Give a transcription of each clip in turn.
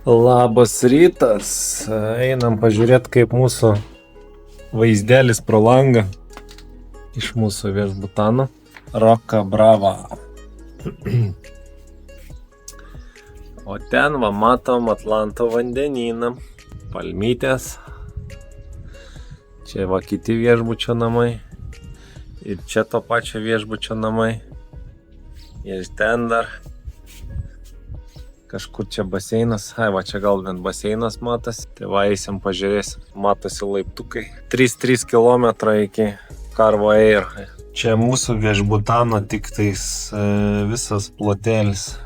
Labas rytas, einam pažiūrėti, kaip mūsų vaizdelis pro langą iš mūsų viešbutano Roka Brava. O ten va matom Atlanto vandenyną, palmytės, čia va kiti viešbučio namai ir čia to pačio viešbučio namai ir ten dar kažkur čia baseinas, va čia gal bent baseinas matosi, tai va eisim pažiūrėsim, matosi laiptukai, 3 km iki Carvo Air. Čia mūsų viešbutano tik tais visas plotėlis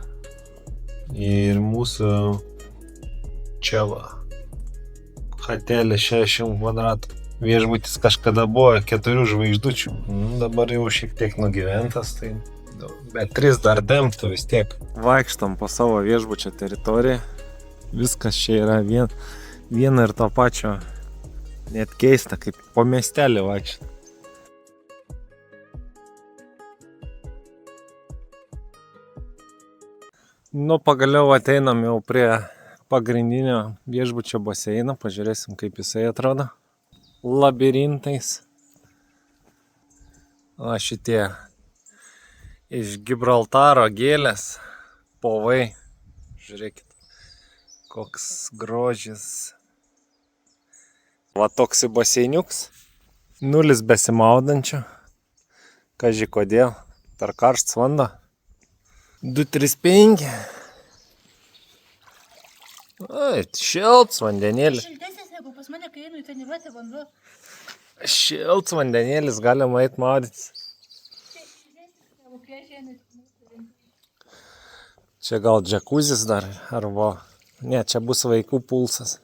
ir mūsų čia va hotelis 60 kvadratų. Viešbutis kažkada buvo 4 žvaigždučių, dabar jau šiek tiek nugyventas, tai bet 3 dar demptų vis tiek. Vaikštam po savo viešbučio teritoriją. Viskas čia yra viena ir to pačio. Net keista, kaip po miestelį vaikščiam. Nu, pagaliau ateinam jau prie pagrindinio viešbučio baseino. Pažiūrėsim, kaip jisai atrodo. Labirintais. O šitie iš Gibraltaro gėlės, povai, žiūrėkit, koks grožis. Va toks baseiniuks, 0 besimaudančių, kaži kodėl, per karštas vanduo, 235. Ai, šiltas vandenėlis. Šiltesnis negu pas mane, kai einu į treniruotę vanduo. Šiltas vandenėlis, galima eit maudytis. Čia gal džakuzis dar, arba, ne, čia bus vaikų pulsas.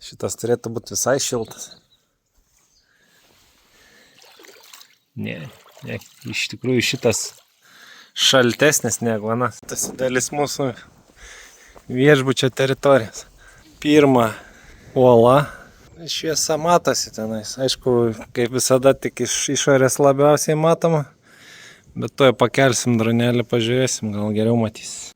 Šitas turėtų būti visai šiltas. Ne, iš tikrųjų šitas šaltesnis negu anas. Tas dalis mūsų viešbučio teritorijos. Pirma uola, šviesa matosi tenais. Aišku, kaip visada, tik iš išorės labiausiai matoma. Bet to pakelsim dronelį, pažiūrėsim, gal geriau matys.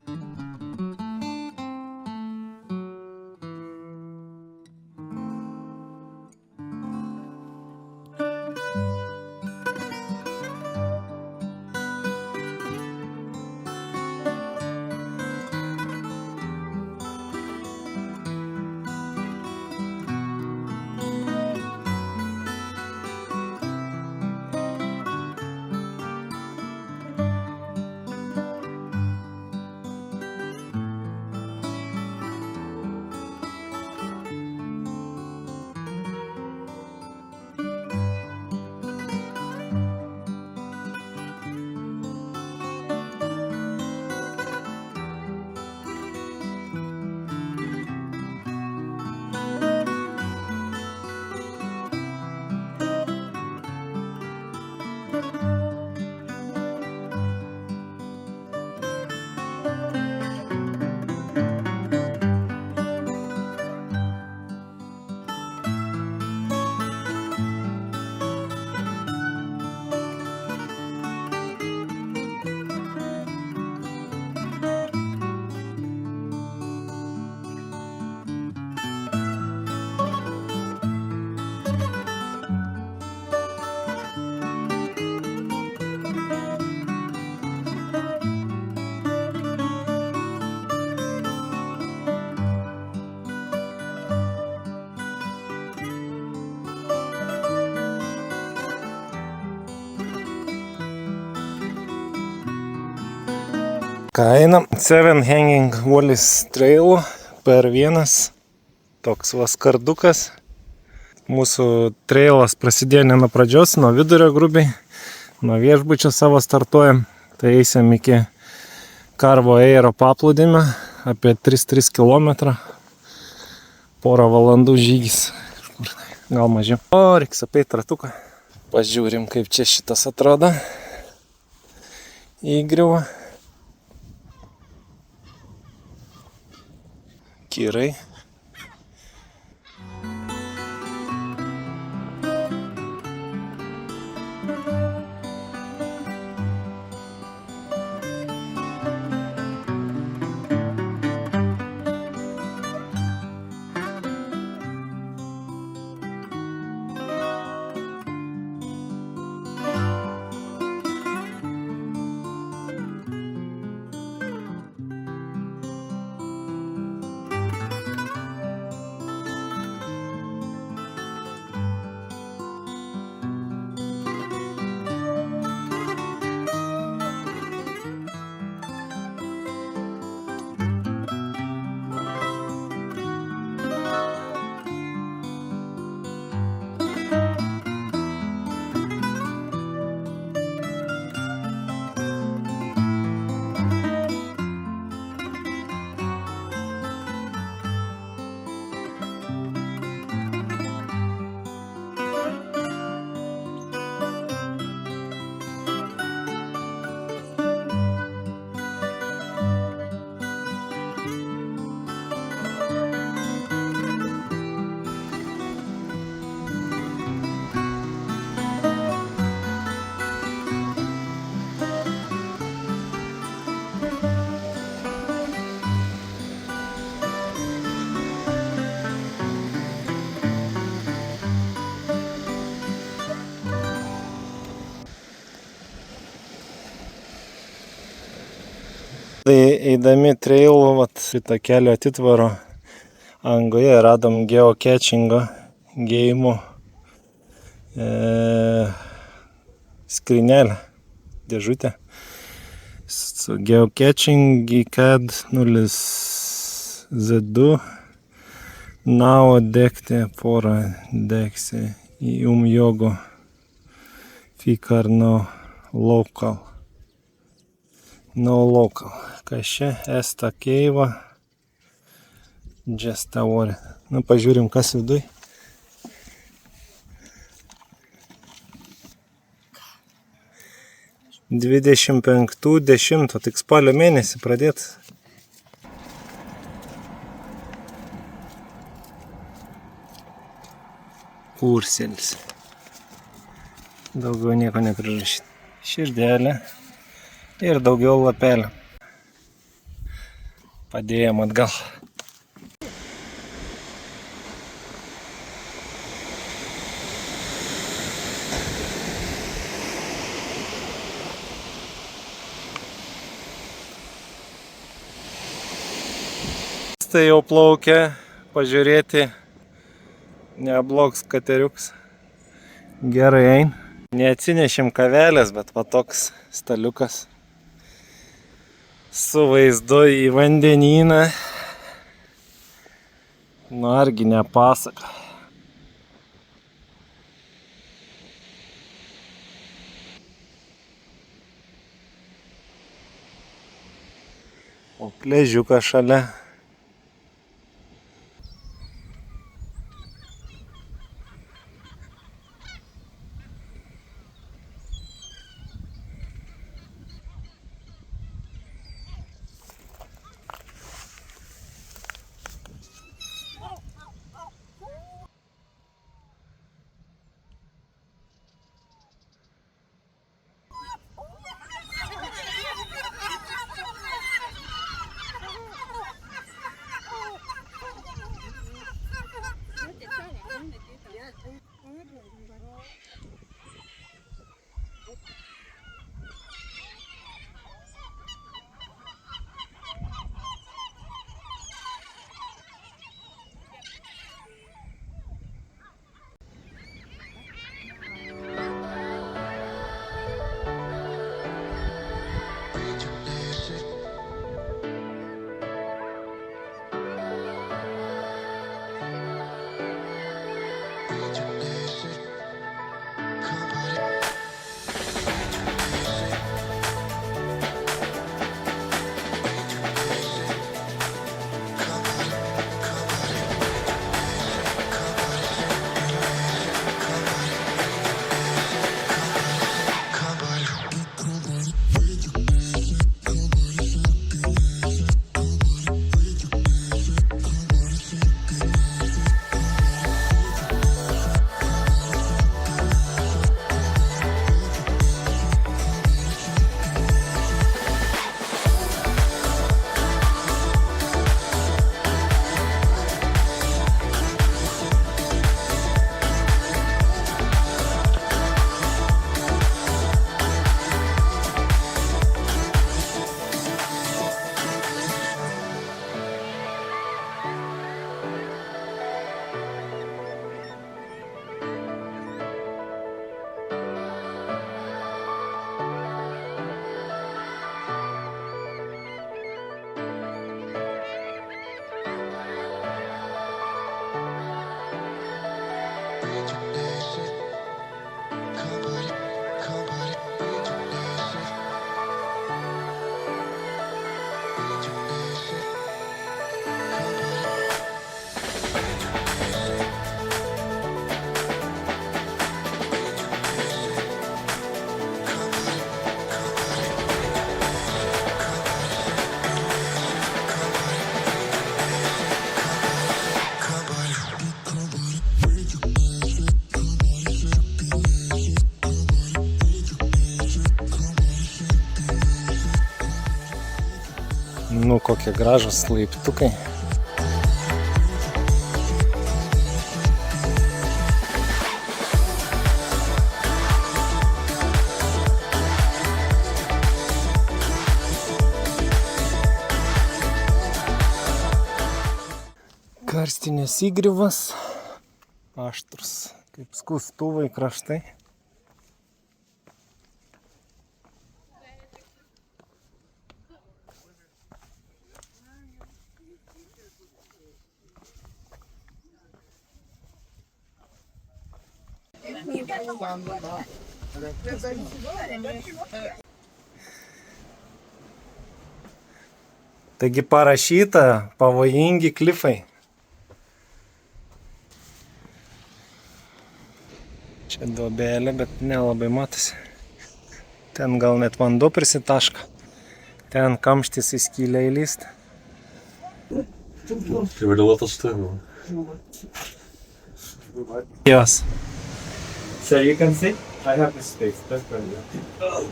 Einam 7 Hanging Wallis Trail per vienas, toks vaskardukas. Mūsų trailas prasidėjo ne nuo pradžios, nuo vidurio grubiai, nuo viešbučio savo startuojam. Tai eisim iki Carvo Airo paplūdimio, apie 3 km, porą valandų žygis, gal mažiau. O, reiks apeit ratuką. Pažiūrim, kaip čia šitas atrodo. Įgriuva. Kirai. Tai eidami trailu, šitą kelio atitvaro angoje radom geocachingo gėjimų skrinelę, dėžutę su geocaching ICAD 0Z2 Nao dekte porą deksi jogo fikar no local. No local. Kas čia? Esta keiva. Just our. Nu, pažiūrim, kas viduj. Dvidešimt penktų 10, tik spalio mėnesį pradėt. Urselis. Daugiau nieko neprirašyti. Širdelė ir daugiau lapelių. Padėjom atgal. Tai jau plaukia pažiūrėti, neblogs kateriuks, gerai ein. Neatsinešim kavelės, bet va toks staliukas su vaizdu į vandenyną. Nu argi ne pasaka. O pliažiukas šalia. Nu, kokie gražūs laiptukai. karstinės įgriuvas, aštrus, kaip skustuvai kraštai. Taigi parašyta pavojingi klifai. Čia duobelė, bet nelabai matosi. Ten gal net vanduo prisitaško. Ten kamštis į skylę įlyst. Det vil låta stå. Jos. So you can sit. I have the space. That's very good.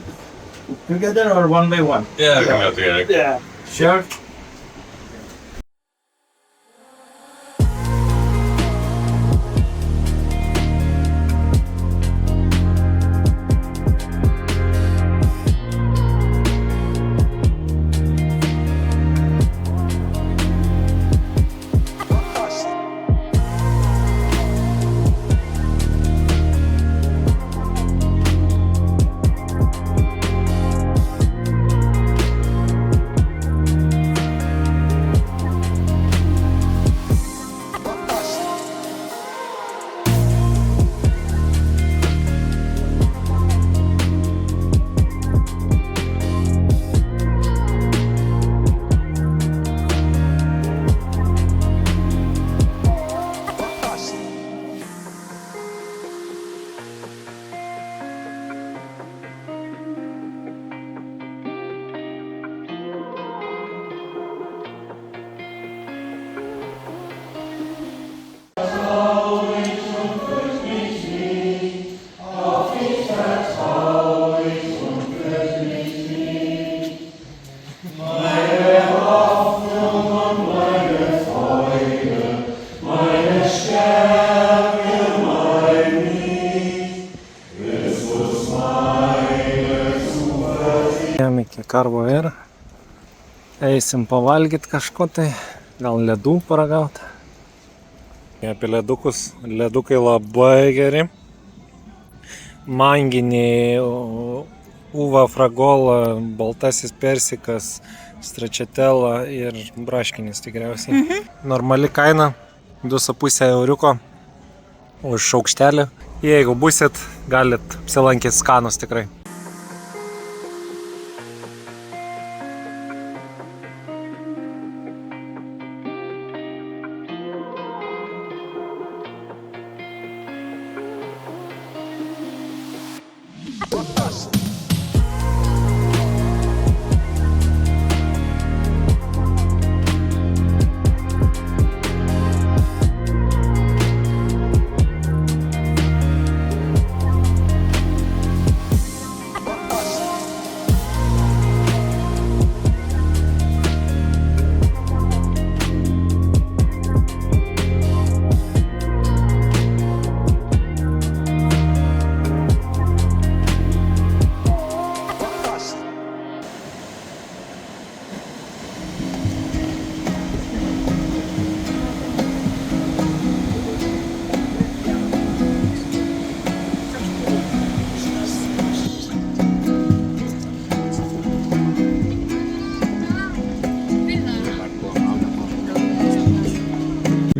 Together or one by one? Ja, det kan vi göra together. Yeah. Sure. Iki Karvo ir eisim pavalgyti kažko tai, gal ledų paragauti. Apie ledukus, ledukai labai geri. Manginiai, uva fragola, baltasis persikas, stracciatella ir braškinis tikriausiai. Normali kaina 2,5 euriuko už šaukštelį. Jeigu busit, galit apsilankyti, skanus tikrai.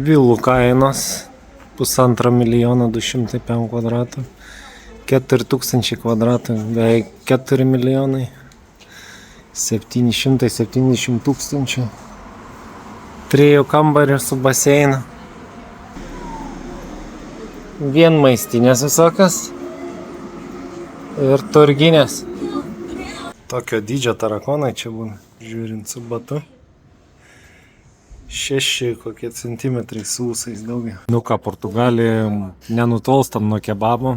Vilų kainos 1,5 milijono 200 kvadratų, 4000 kvadratų, beveik 4 milijonai, 770 tūkstančių, 3 kambarių su baseinu, vienmaistinės visokios ir turginės. Tokio dydžio tarakonai čia būna, žiūrint su batu. 6 kokie centimetrai su ūsais daugiau. Nu ką, Portugalija nenutolstam nuo kebabo.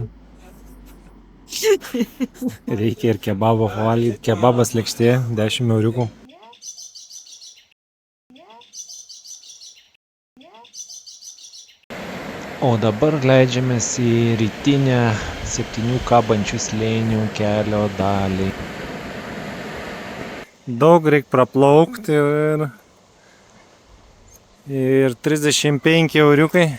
Reikia ir kebabo valgyti. Kebabas lėkštė 10 euriukų. O dabar leidžiamės į rytinę 7 kabančių slėnių kelio dalį. Daug reikia praplaukti Ir 35 euriukai.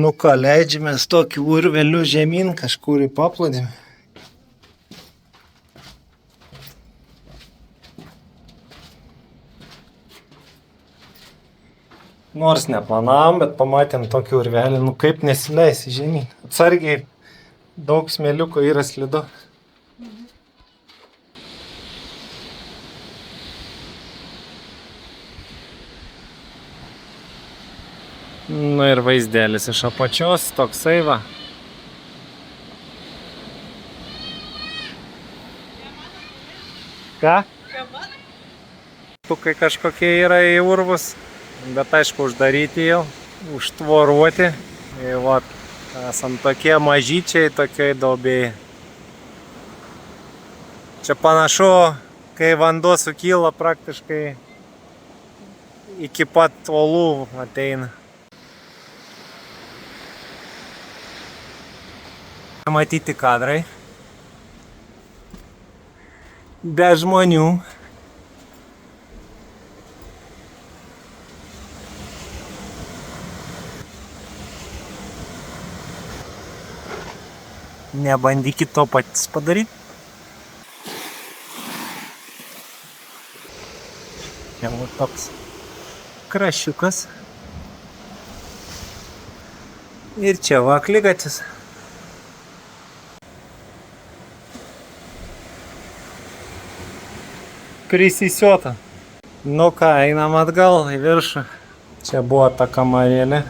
Nu ką, leidžiamės tokiu urveliu žemyn kažkur į paplūdimį. Nors neplanavom, bet pamatėm tokį urvelį, nu kaip nesileisi žemyn. Atsargiai, daug smėliuko yra slidu. Nu ir vaizdelis iš apačios, toksai va. Ką? Tukai kažkokie yra į urvus, bet aišku uždaryti jau, užtvoruoti. Ir va, esam tokie mažyčiai, tokioj duobėje. Čia panašu, kai vanduo sukyla praktiškai iki pat uolų ateina. Matyti kadrai. Be žmonių. Nebandykit to patys padaryti. Čia va toks krašiukas. Ir čia va akligatvis. Prisisiota. Nu ką, einam atgal į viršų. Čia buvo ta kamarėlė.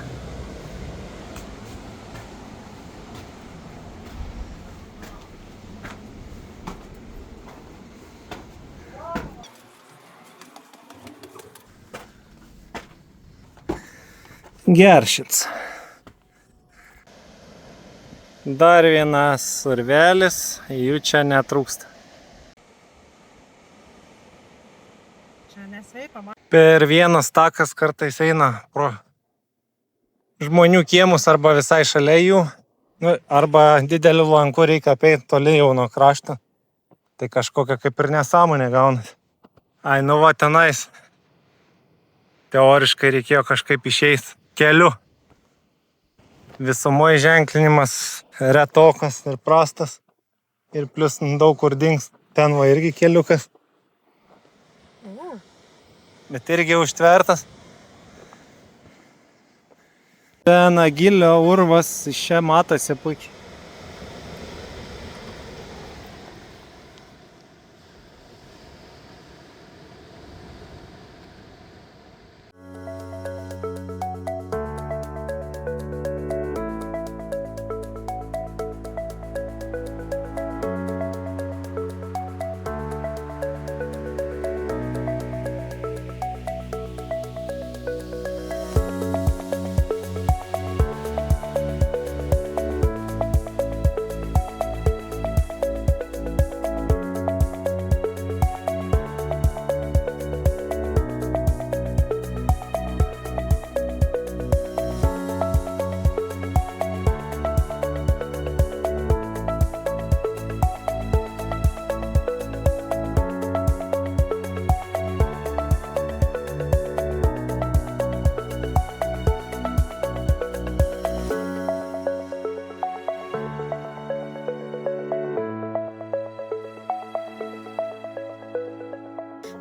Geršits. Dar vienas urvelis, jų čia netrūksta. Per vienas takas kartais eina pro žmonių kiemus arba visai šalia jų, nu, arba dideliu lanku reikia apeiti toli jau nuo krašto. Tai kažkokia kaip ir nesąmonė gaunasi. Ai, nu va tenais. Teoriškai reikėjo kažkaip išeiti keliu. Visumoje ženklinimas retokas ir prastas. Ir plus daug kur dings. Ten va irgi keliukas. Bet irgi užtvertas. Ten Agilio urvas, iš čia matosi puikiai.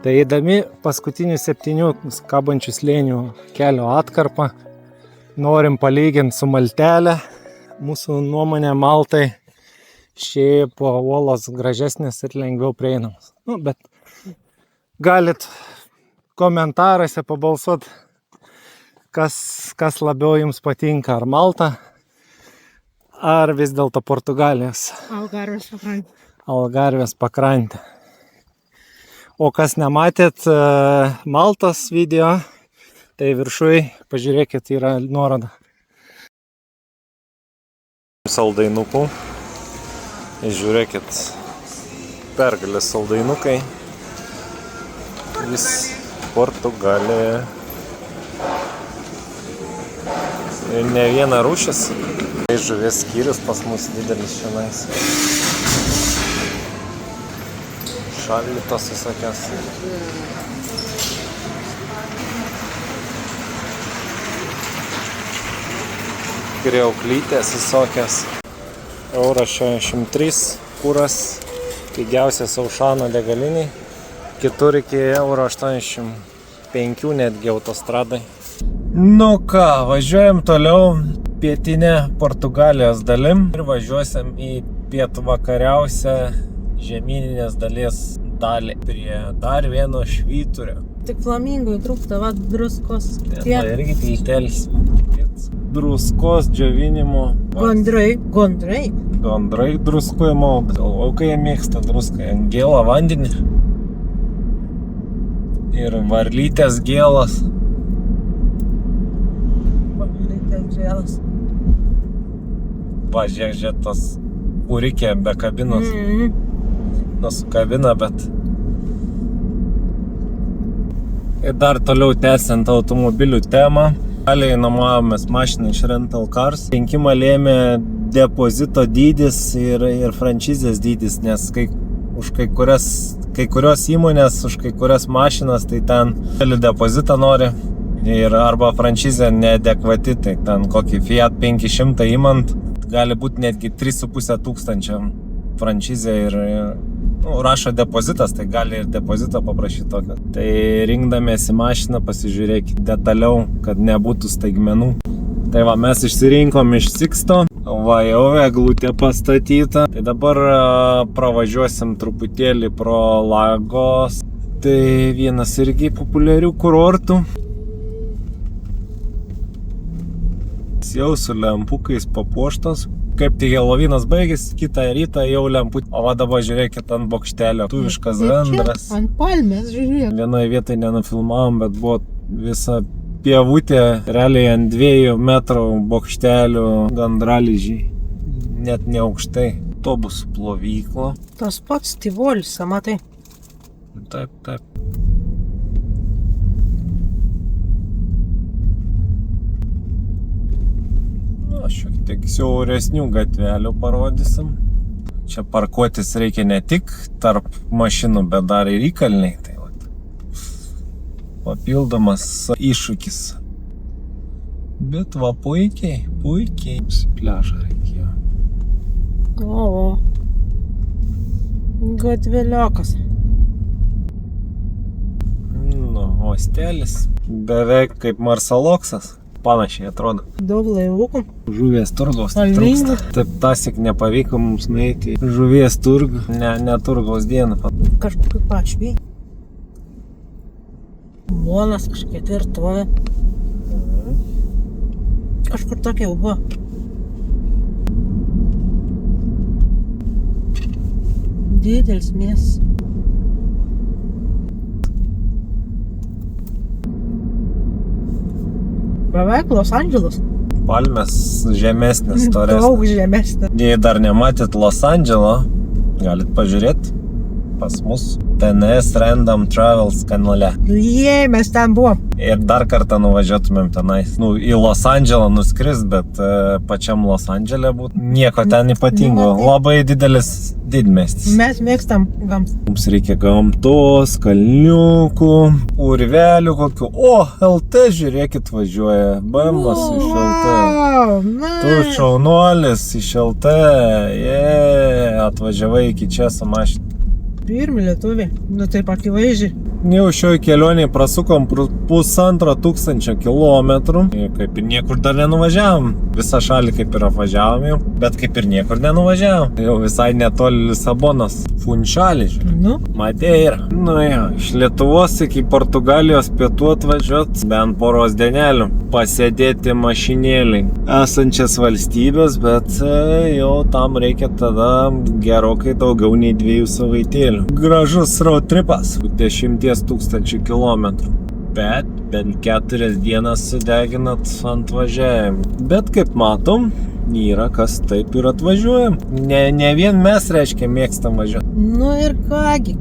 Tai eidami paskutinių 7 kabančių slėnių kelio atkarpą, norim palyginti su Maltelė. Mūsų nuomonė Maltai šiaip uolos gražesnės ir lengviau prieinamos. Bet galit komentaruose pabalsuoti, kas labiau jums patinka, ar Malta, ar vis dėlto Portugalijos Algarvės pakrantė. O kas nematėt Maltos video, tai viršui, pažiūrėkit, yra nuoroda. Saldainukų. Žiūrėkit, pergalės saldainukai. Vis Portugalija. Ir ne viena rūšis. Žuvies skyrius pas mus didelis šiandien. Šaldytos visokios. Kriauklytės visokios. Euras 63 kūras, pigiausias Aušano degaliniai. Kitur iki euro 85 netgi autostradai. Nu ką, važiuojam toliau pietinę Portugalijos dalim ir važiuosim į pietvakariausią žemyninės dalies dalį prie dar vieno švyturio. Tik flamingui trūksta, va, druskos. Irgi tiltelis. Druskos džiovinimo. Gandrai druskojimo. O kai jie mėgsta druską, gėlą vandenį. Ir varlytės gėlas. Va, žiūrėk, tas purikė be kabinos. Su kabina, bet... Ir dar toliau tęsiant automobilių temą. Aliai nuomavomės mašiną iš Rental Cars. Rinkimą lėmė depozito dydis ir franšizės dydis, nes už kai kurios įmonės, už kai kurias mašinas, tai ten depozitą nori. Ir arba franšizė neadekvati, tai ten kokį Fiat 500 įmant, gali būti netgi 3,5 tūkstančio franšizė ir rašo depozitas, tai gali ir depozito paprašyti tokio. Tai rinkdamiesi mašiną pasižiūrėkit detaliau, kad nebūtų staigmenų. Tai va, mes išsirinkom iš Siksto, va, jau eglutė pastatyta. Tai dabar pravažiuosim truputėlį pro Lagos. Tai vienas irgi populiarių kurortų. Jau su lempukais papuoštos. Kaip tik Helovynas baigėsi, kitą rytą jau lemputė. O va dabar žiūrėkit ant bokštelio. Tuviškas gandras. Ant palmės, žiūrėk. Vienoje vietoje nenufilmavom, bet buvo visa pievutė, realiai ant 2 metrų bokštelių gandraližiai. Net ne aukštai. Autobusų plovykla. Tas pats Tivolis, matai. Taip, taip. Šiek tiek siauresnių gatvelių parodysim. Čia parkuotis reikia ne tik tarp mašinų, bet dar ir įkalniai. Tai vat, papildomas iššūkis. Bet va, puikiai. Pliažą reikėjo. O. Gatveliokas. Nu, hostelis. Beveik kaip Marsaloksas. Panašiai atrodo. Daug laivukų. Žuvies turgaus trūksta. Taip tasik nepavyko mums nueiti žuvies turgų. Ne turgaus dieną. Kažkokiu pašviai. Monas kažkiek tvirtovė. Kažkur tokia jau buvo. Didelis miestas. Beveik Los Andželas. Palmės žemesnės, storesnės. Daug žemesnės. Jei dar nematėt Los Andželo, galit pažiūrėti pas mus TNS Random Travels kanale. Mes ten buvom. Ir dar kartą nuvažiuotumėm tenais. Į Los Andželą nuskrist, bet pačiam Los Andželė būtų nieko ten ypatingo. Labai didelis didmiestis. Mes mėgstam gamtą. Mums reikia gamtos, kalniukų, urvelių kokių. O, LT, žiūrėkit, važiuoja. BMW'as iš LT. Tu šaunuolis iš LT. Atvažiavai iki čia su mašina. Pirmi lietuviai. Nu taip akivaizdžiai. Jau šioj kelionėje prasukom 1500 kilometrų. Kaip ir niekur dar nenuvažiavom. Visą šalį kaip ir apvažiavom jau, bet kaip ir niekur nenuvažiavom. Jau visai netoli Lisabonos. Funchal, Nu, Madeira. Nu jo, iš Lietuvos iki Portugalijos pietų atvažiuot bent poros dienelių. Pasėdėti mašinėliai esančias valstybės, bet jau tam reikia tada gerokai daugiau nei 2 savaitėlių. Gražus road tripas, 10 000 kilometrų. Bet bent 4 dienas sudeginat ant važiavimų. Bet kaip matom, yra kas taip ir atvažiuojam. Ne vien mes, reiškia, mėgstam važiuoti. nu ir kągi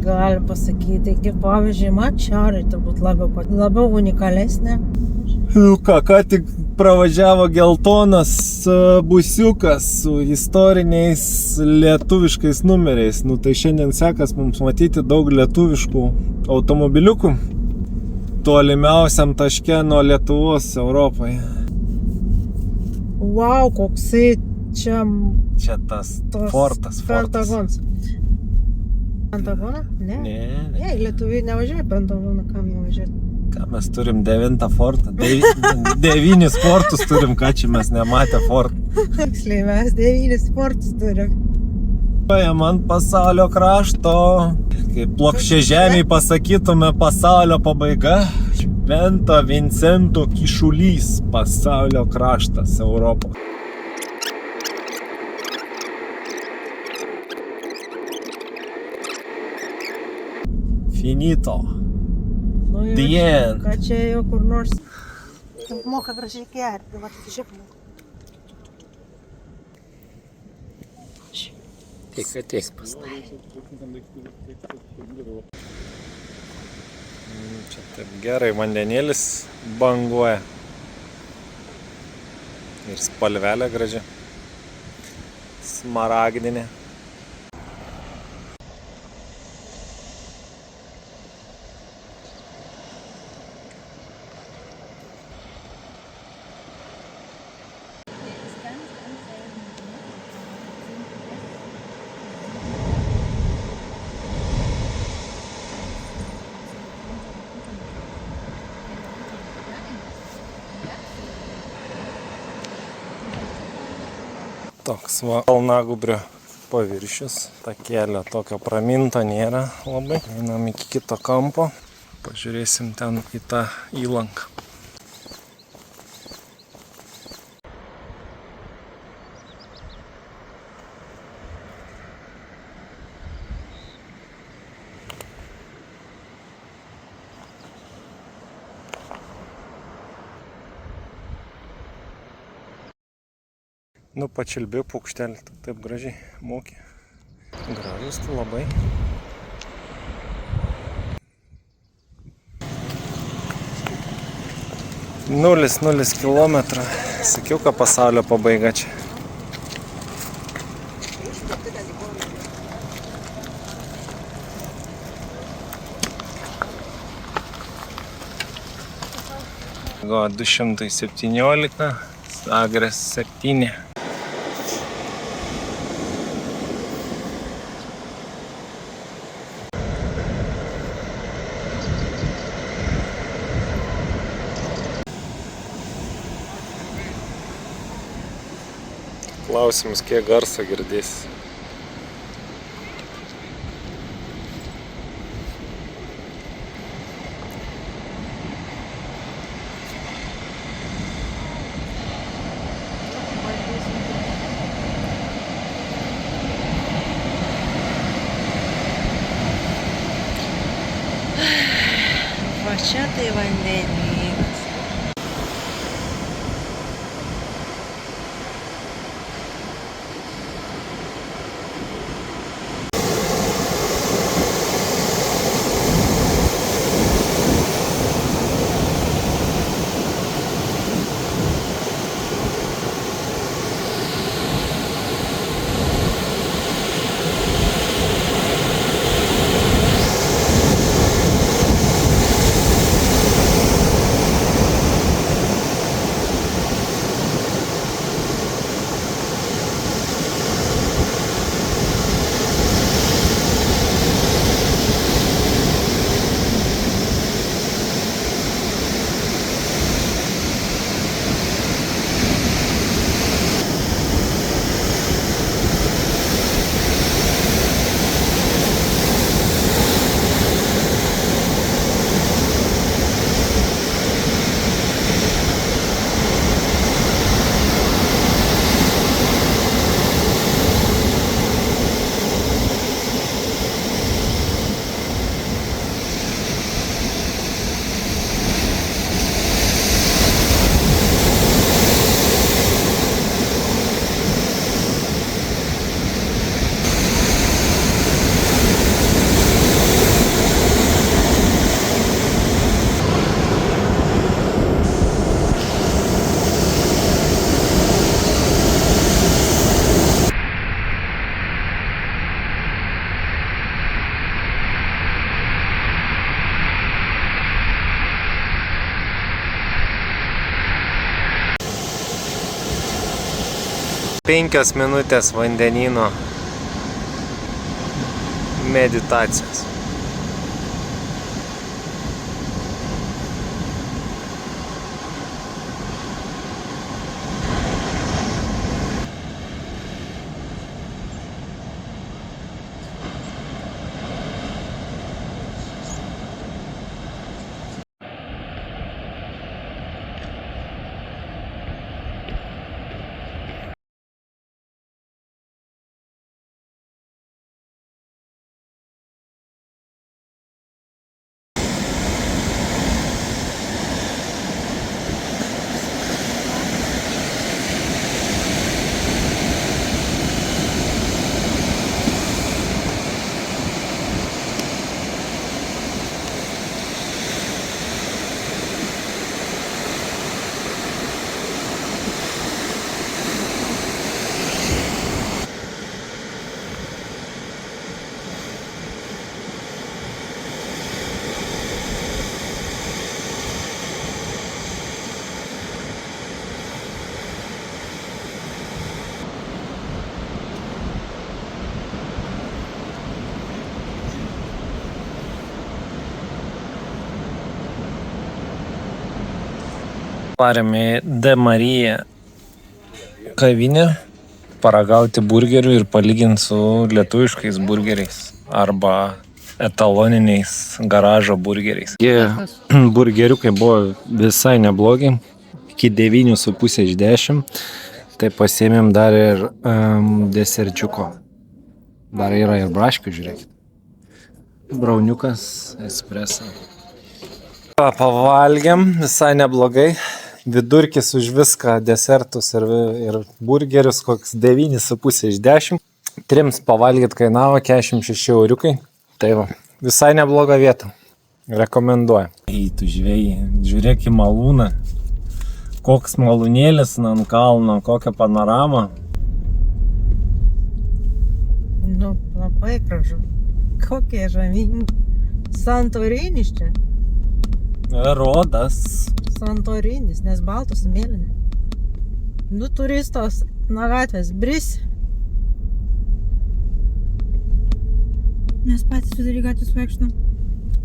gali pasakyti. Kaip pavyzdžiui, Mačiarai turbūt labiau unikalesnė. Ką tik pravažiavo geltonas busiukas su istoriniais lietuviškais numeriais. Nu tai šiandien sekas mums matyti daug lietuviškų automobiliukų tolimiausiam taške nuo Lietuvos Europoje. Wow, koksai čia Čia tas tos fortas. Pentagonas. Pentagoną? Ne. Ne, Lietuviai nevažiuoja Pentagoną, kam jie važiuoja? ką mes turim 9 fortą. 9 fortus turim, ką čia mes nematę fortų. Tiksliai, mes 9 sportus turim. Paėjom ant pasaulio krašto, kaip plokščia žemėj pasakytume pasaulio pabaiga. Švento Vincento kyšulys, pasaulio kraštas Europos. Finito. Nu, ir The end. ką čia jau kur nors. Moka gražiai gerti, va, tik žiūrėk. Ateik pas tai. Čia taip gerai vandenėlis banguoja. Ir spalvelė graži. Smaragdinė. Toks va kalnagūbrio paviršius. Takelio tokio praminto nėra labai. Einam iki kito kampo. Pažiūrėsim ten į tą įlanką. Nu, pačiulbėjau paukštelį, taip gražiai mokė. Gražus tu labai. Nulis kilometrų. Sakiau, kad pasaulio pabaiga čia. Go 217, Sagres 7. Klausimas, kiek garso girdės. Va čia tai vandenynas. 5 minutės vandenyno meditacijos. Parėmė De Marija kavinę paragauti burgerių ir palyginti su lietuviškais burgeriais arba etaloniniais garažo burgeriais. Jie burgeriukai buvo visai neblogi, iki 9,5 iš 10. Tai pasiėmėm dar ir deserčiuko. Dar yra ir braškių, žiūrėkit. Brauniukas, espreso. Pavalgėm visai neblogai. Vidurkis už viską, desertus ir burgerius, koks 9,5 iš 10. 3 pavalgyt kainavo 46 euriukai. Tai va, visai nebloga vieta. Rekomenduoju. Eitų žvejai, žiūrėk į malūną. Koks malūnėlis ant kalno, kokia panorama. Nu, labai gražu. Kokie žavingi. Santorinis čia. Rodas. Santorinis, nes baltos mėlyni. Nu, turistos nuo gatvės brisi. Mes patys vidurį gatvės vaikštam.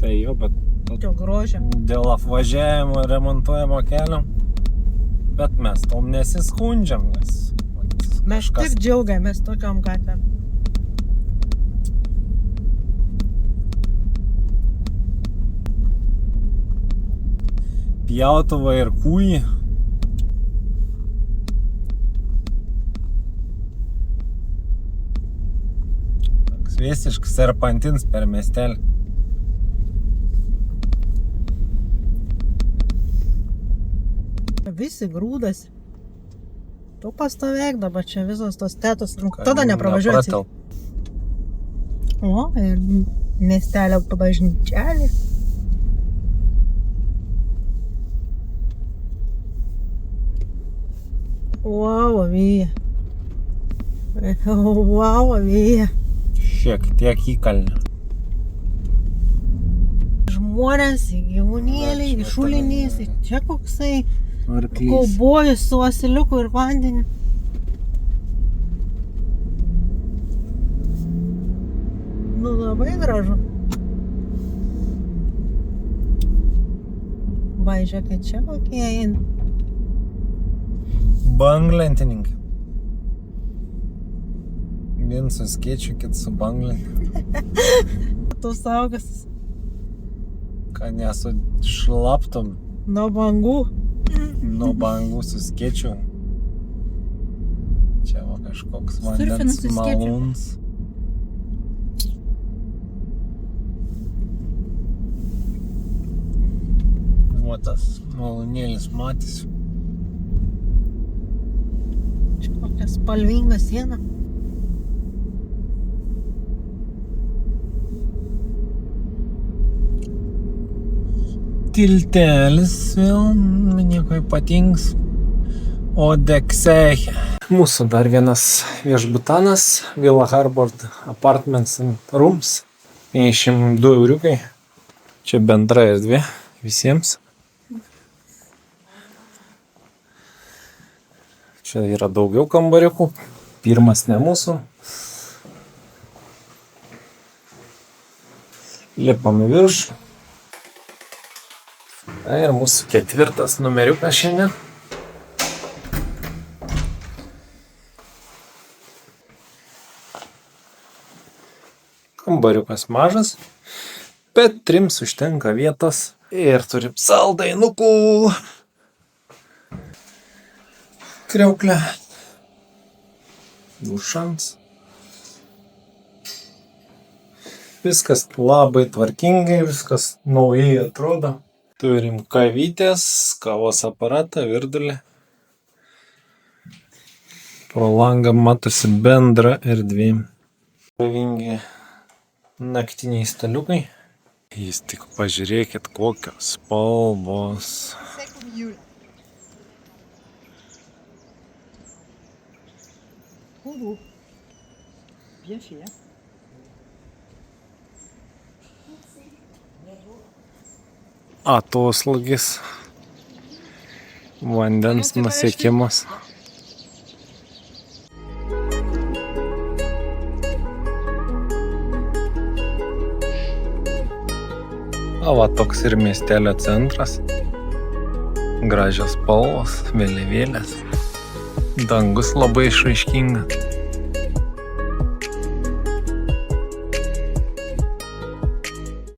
Tai jo, bet Tokio grožio. dėl apvažiavimo ir remontuojamo kelio. Bet mes tom nesiskundžiam, nes Mes tik džiaugiamės tokiom gatvėm. Pjautuvą ir kūjį. Toks visiškas serpantins per miestelį. Visi grūdasi. Tu pastovėk dabar čia visos tos tetos. Tada nepravažiuosi. O, ir miestelio bažnyčelė. Wow, avija. Wow, avija. Šiek tiek įkalnių. Žmonės, gyvūnėliai, šulinys, čia koksai kaubojus su asiliuku ir vandeniu. Nu, labai gražu. Va, žiūrėkit, čia kokie eina. Banglentininkai. Vien su skėčiu, kit su banglentininkai. Tu saugas Kad nesušlaptum nuo bangų. nuo bangų su skėčiu. Čia va kažkoks Surfinas vandens su skėčiu. malūns. Va tas malūnėlis matysiu. Čia kokia spalvinga siena. Tiltelis vėl, nieko ypatingas. Odeksei. Mūsų dar vienas viešbutanas, Villa Harbor Apartments and Rooms. 52 euriukai. Čia bendra erdvė visiems. Čia Čia yra daugiau kambariukų. Pirmas ne mūsų. Lipam į viršų. Ir mūsų 4 numeriukas šiandien. Kambariukas mažas, bet 3 užtenka vietos. Ir turim saldainukų. Kriauklę. Dušams. Viskas labai tvarkingai, viskas naujai atrodo. Turim kavytės, kavos aparatą, virdulį. Pro langą matosi bendra erdvė. Kavingi naktiniai staliukai. Jūs tik pažiūrėkit, kokios spalvos. Bien fait, hein? Atoslūgis. Vandens nusiekimas. Va toks ir miestelio centras. Gražios spalvos, vėliavėlės. Dangus labai išraiškingas.